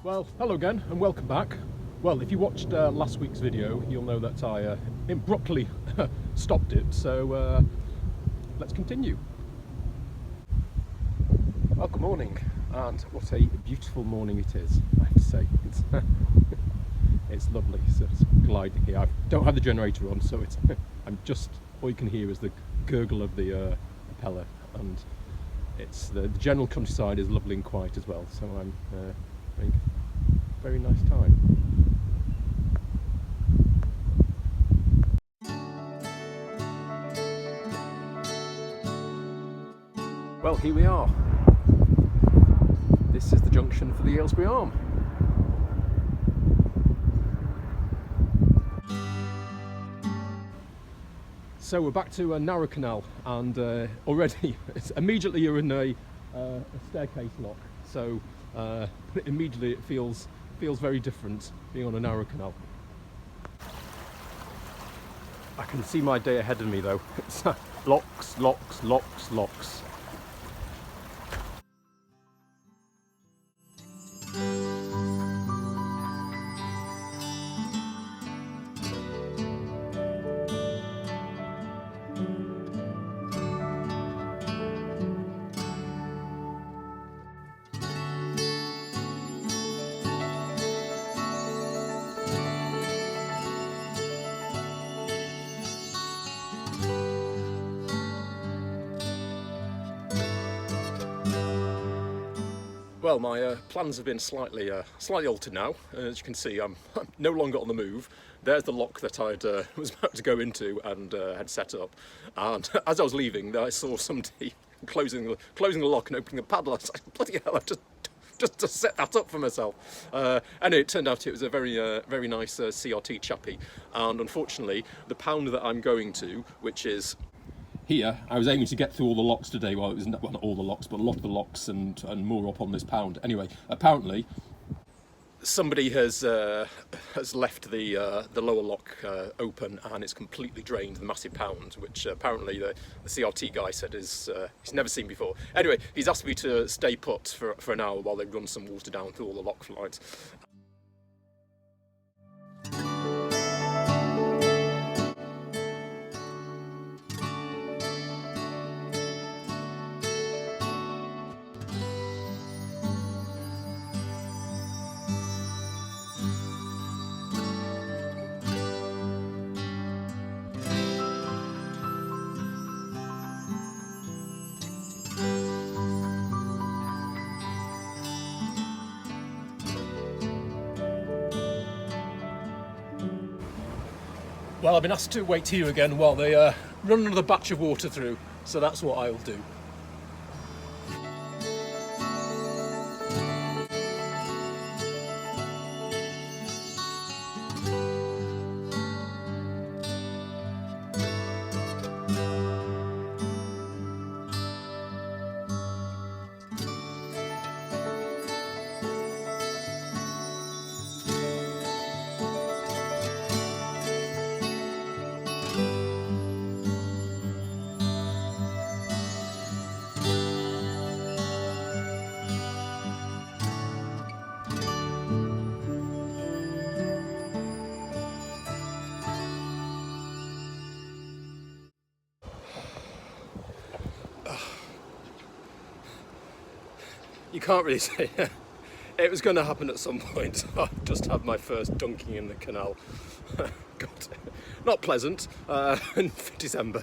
Well, hello again and welcome back. Well, if you watched last week's video, you'll know that I abruptly stopped it, so let's continue. Well, good morning, and what a beautiful morning it is, I have to say. It's lovely, so it's gliding here. I don't have the generator on, so it's I'm just, all you can hear is the gurgle of the propeller, and it's the general countryside is lovely and quiet as well, so I'm having a very nice time. Well, here we are. This is the junction for the Aylesbury Arm. So we're back to a narrow canal, and already immediately you're in a staircase lock. So immediately it feels very different being on a narrow canal. I can see my day ahead of me though. It's locks, locks, locks, locks. Well, my plans have been slightly altered now. As you can see, I'm no longer on the move. There's the lock that I was about to go into and had set up. And as I was leaving, I saw somebody closing the lock and opening the padlock. I was like, bloody hell, I've just to set that up for myself. And it turned out it was a very nice CRT chappie. And unfortunately, the pound that I'm going to, which is here, I was aiming to get through all the locks today. Well, it was not all the locks, but a lot of the locks and more up on this pound. Anyway, apparently somebody has left the lower lock open, and it's completely drained the massive pound, which apparently the CRT guy said is he's never seen before. Anyway, he's asked me to stay put for an hour while they run some water down through all the lock lines. Well, I've been asked to wait here again while they run another batch of water through, so that's what I'll do. You can't really say it was going to happen at some point. I've just had my first dunking in the canal. God, not pleasant in December,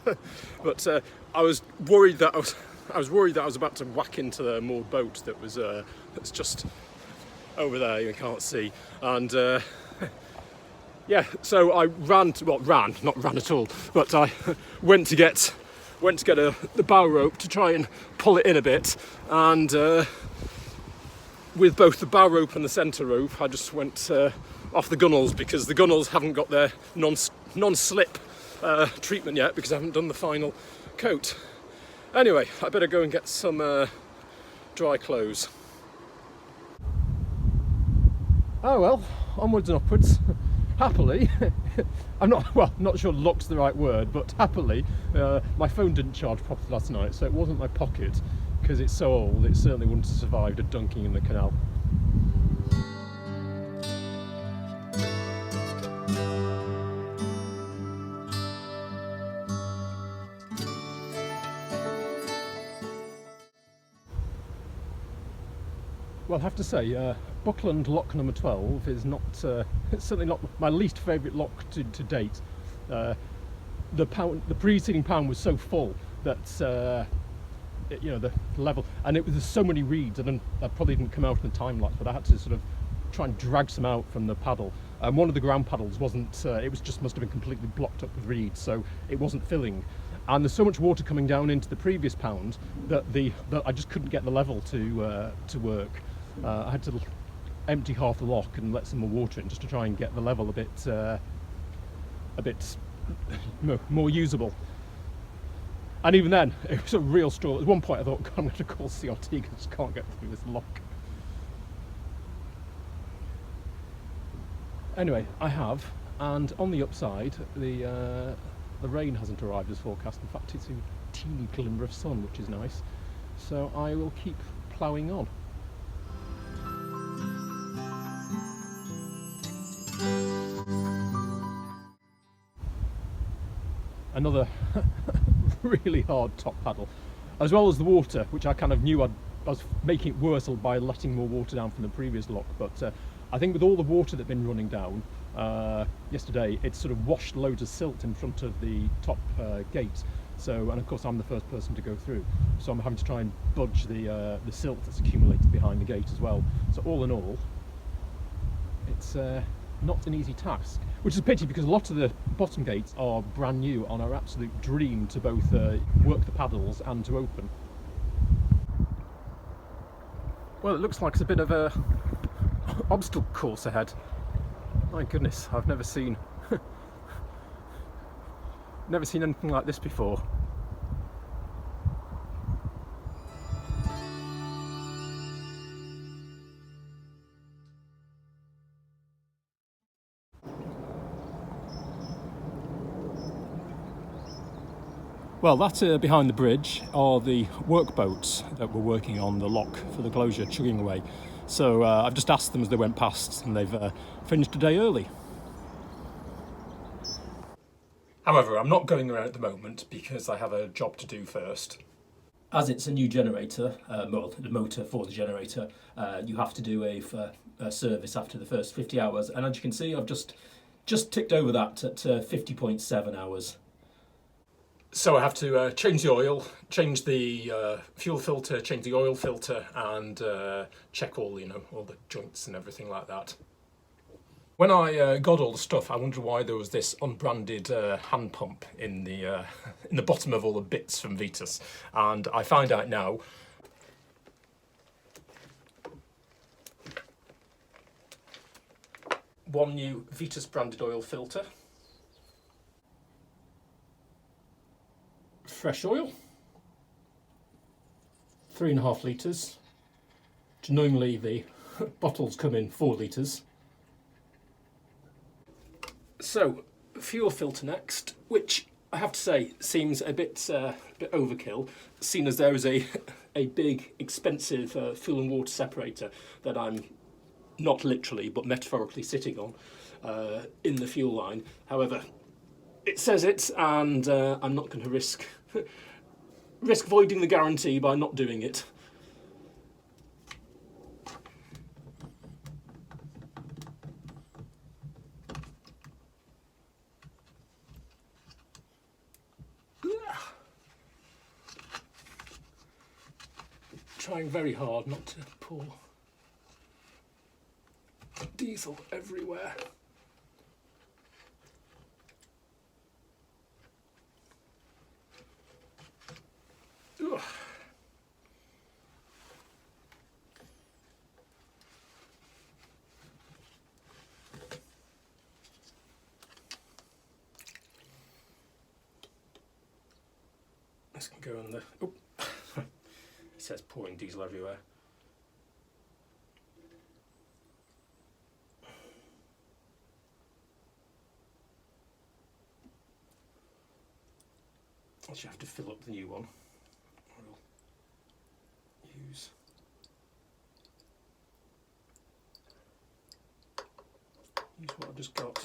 but I was worried that I was about to whack into the moored boat that was that's just over there. You can't see, and yeah. So I not ran at all, but I went to get the bow rope to try and pull it in a bit, and with both the bow rope and the centre rope, I just went off the gunnels, because the gunnels haven't got their non-slip treatment yet, because I haven't done the final coat. Anyway, I better go and get some dry clothes. Oh well, onwards and upwards. Happily, I'm not sure luck's the right word, but happily, my phone didn't charge properly last night, so it wasn't in my pocket, because it's so old, it certainly wouldn't have survived a dunking in the canal. Well, I have to say, Buckland lock number 12 is not, it's certainly not my least favourite lock to date. The preceding pound was so full that, you know, the level, and there's so many reeds, and I probably didn't come out in the time lapse, but I had to sort of try and drag some out from the paddle. One of the ground paddles wasn't, it was just must have been completely blocked up with reeds, so it wasn't filling. And there's so much water coming down into the previous pound that I just couldn't get the level to work. I had to empty half the lock and let some more water in just to try and get the level a bit more usable. And even then, it was a real struggle. At one point I thought, God, I'm going to call CRT because I just can't get through this lock. Anyway, I have, and on the upside, the rain hasn't arrived as forecast. In fact, it's a teeny glimmer of sun, which is nice. So I will keep ploughing on. Another really hard top paddle, as well as the water, which I kind of knew I was making it worse by letting more water down from the previous lock, but I think with all the water that's been running down yesterday, it's sort of washed loads of silt in front of the top gate. So, and of course I'm the first person to go through, so I'm having to try and budge the silt that's accumulated behind the gate as well. So all in all, it's not an easy task, which is a pity because a lot of the bottom gates are brand new and are absolute dream to both work the paddles and to open. Well, it looks like it's a bit of a obstacle course ahead. My goodness, I've never seen anything like this before. Well, that behind the bridge are the workboats that were working on the lock for the closure, chugging away. So I've just asked them as they went past, and they've finished a day early. However, I'm not going around at the moment because I have a job to do first. As it's a new generator, well, the motor for the generator, you have to do a service after the first 50 hours. And as you can see, I've just ticked over that at 50.7 hours. So I have to change the oil, change the fuel filter, change the oil filter, and check all the joints and everything like that. When I got all the stuff, I wondered why there was this unbranded hand pump in the bottom of all the bits from Vitus, and I find out now. One new Vitus branded oil filter. Fresh oil, 3.5 litres, which normally the bottles come in 4 litres. So, fuel filter next, which I have to say seems a bit overkill, seeing as there is a big, expensive fuel and water separator that I'm not literally but metaphorically sitting on in the fuel line. However, it says it, and I'm not going to risk voiding the guarantee by not doing it. Trying very hard not to pour diesel everywhere. Ugh. This can go on the... Oh. It says pouring diesel everywhere. Actually, have to fill up the new one. I'll use what I've just got.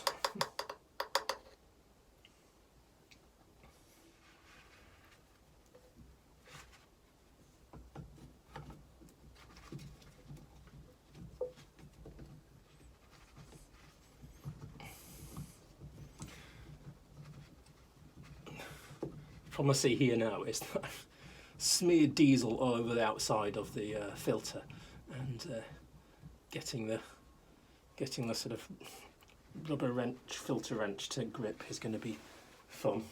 problem I see here now is that I've smeared diesel all over the outside of the filter, and getting the sort of rubber wrench, filter wrench to grip is going to be fun.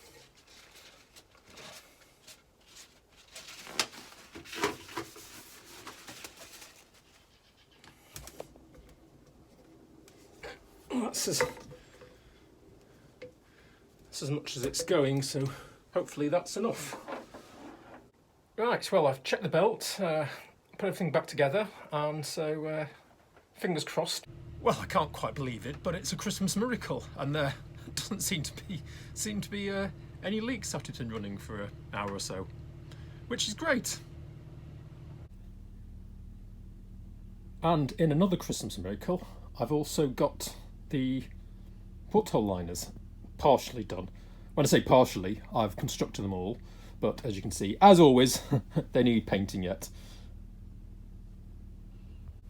That's as much as it's going, so hopefully that's enough. Right, well, I've checked the belt, put everything back together, and so fingers crossed. Well, I can't quite believe it, but it's a Christmas miracle, and there doesn't seem to be any leaks after it's been running for an hour or so, which is great. And in another Christmas miracle, I've also got the porthole liners partially done. When I say partially, I've constructed them all, but as you can see, as always, they need painting yet.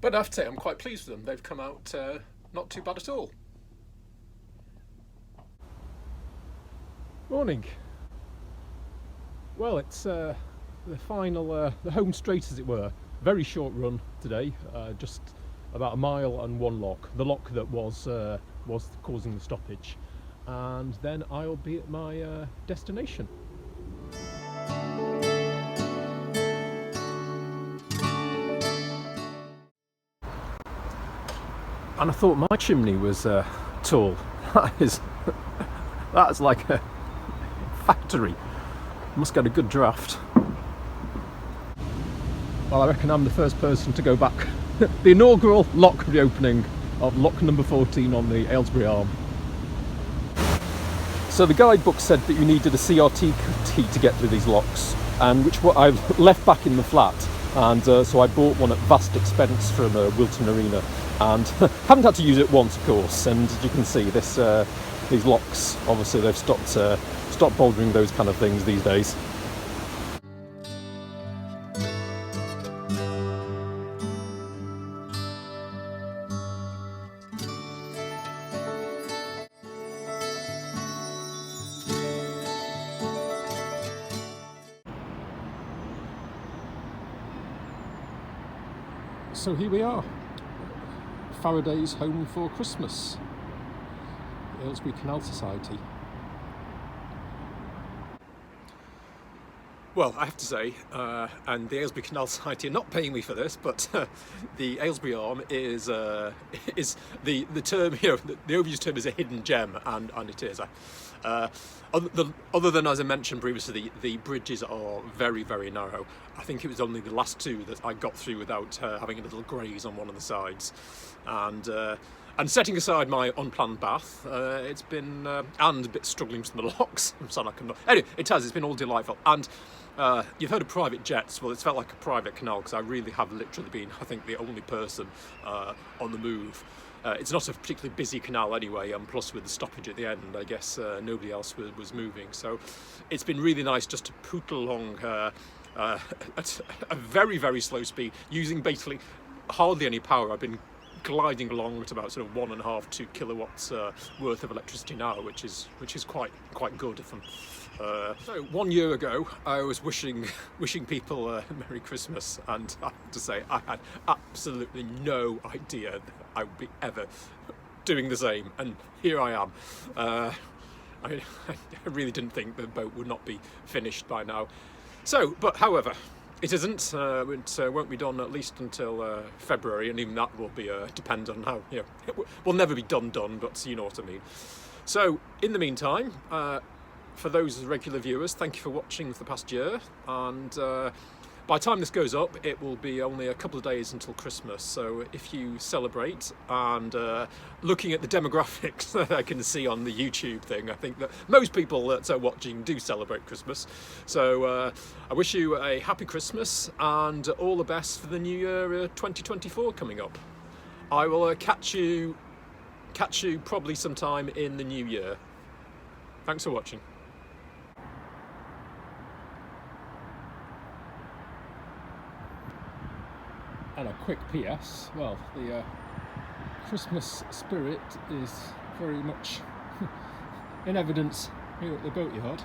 But I have to say, I'm quite pleased with them. They've come out not too bad at all. Morning. Well, it's the final, the home straight as it were. Very short run today, just about a mile and one lock. The lock that was causing the stoppage. And then I'll be at my destination. And I thought my chimney was tall. That's like a factory. Must get a good draft. Well, I reckon I'm the first person to go back. The inaugural lock reopening of lock number 14 on the Aylesbury Arm. So the guidebook said that you needed a CRT key to get through these locks, and which I've left back in the flat, and so I bought one at vast expense from Wilton Arena, and haven't had to use it once, of course. And as you can see, these locks, obviously they've stopped bouldering those kind of things these days. So here we are, Faraday's home for Christmas, the Aylesbury Canal Society. Well, I have to say, and the Aylesbury Canal Society are not paying me for this, but the Aylesbury Arm is the term, you know, the overused term is a hidden gem, and it is. Other than, as I mentioned previously, the bridges are very, very narrow. I think it was only the last two that I got through without having a little graze on one of the sides. And setting aside my unplanned bath, it's been, and a bit struggling with some of the locks. I'm sorry, I cannot. Anyway, it's been all delightful. And you've heard of private jets. Well, it's felt like a private canal, because I really have literally been, I think, the only person on the move. It's not a particularly busy canal anyway, and plus with the stoppage at the end, I guess nobody else was moving. So it's been really nice just to pootle along at a very, very slow speed, using basically hardly any power. I've been gliding along at about sort of 1.5 to 2 kilowatts worth of electricity now, which is quite good. So 1 year ago, I was wishing people a Merry Christmas, and I have to say I had absolutely no idea that I would be ever doing the same, and here I am. I really didn't think the boat would not be finished by now. So, but however, it isn't. It won't be done at least until February, and even that will be depend on how, you know, it will never be done, but you know what I mean. So, in the meantime, for those regular viewers, thank you for watching for the past year, and by the time this goes up, it will be only a couple of days until Christmas. So if you celebrate, and looking at the demographics that I can see on the YouTube thing, I think that most people that are watching do celebrate Christmas. So I wish you a happy Christmas and all the best for the new year 2024 coming up. I will catch you probably sometime in the new year. Thanks for watching. And a quick PS, well, the Christmas spirit is very much in evidence here at the boatyard.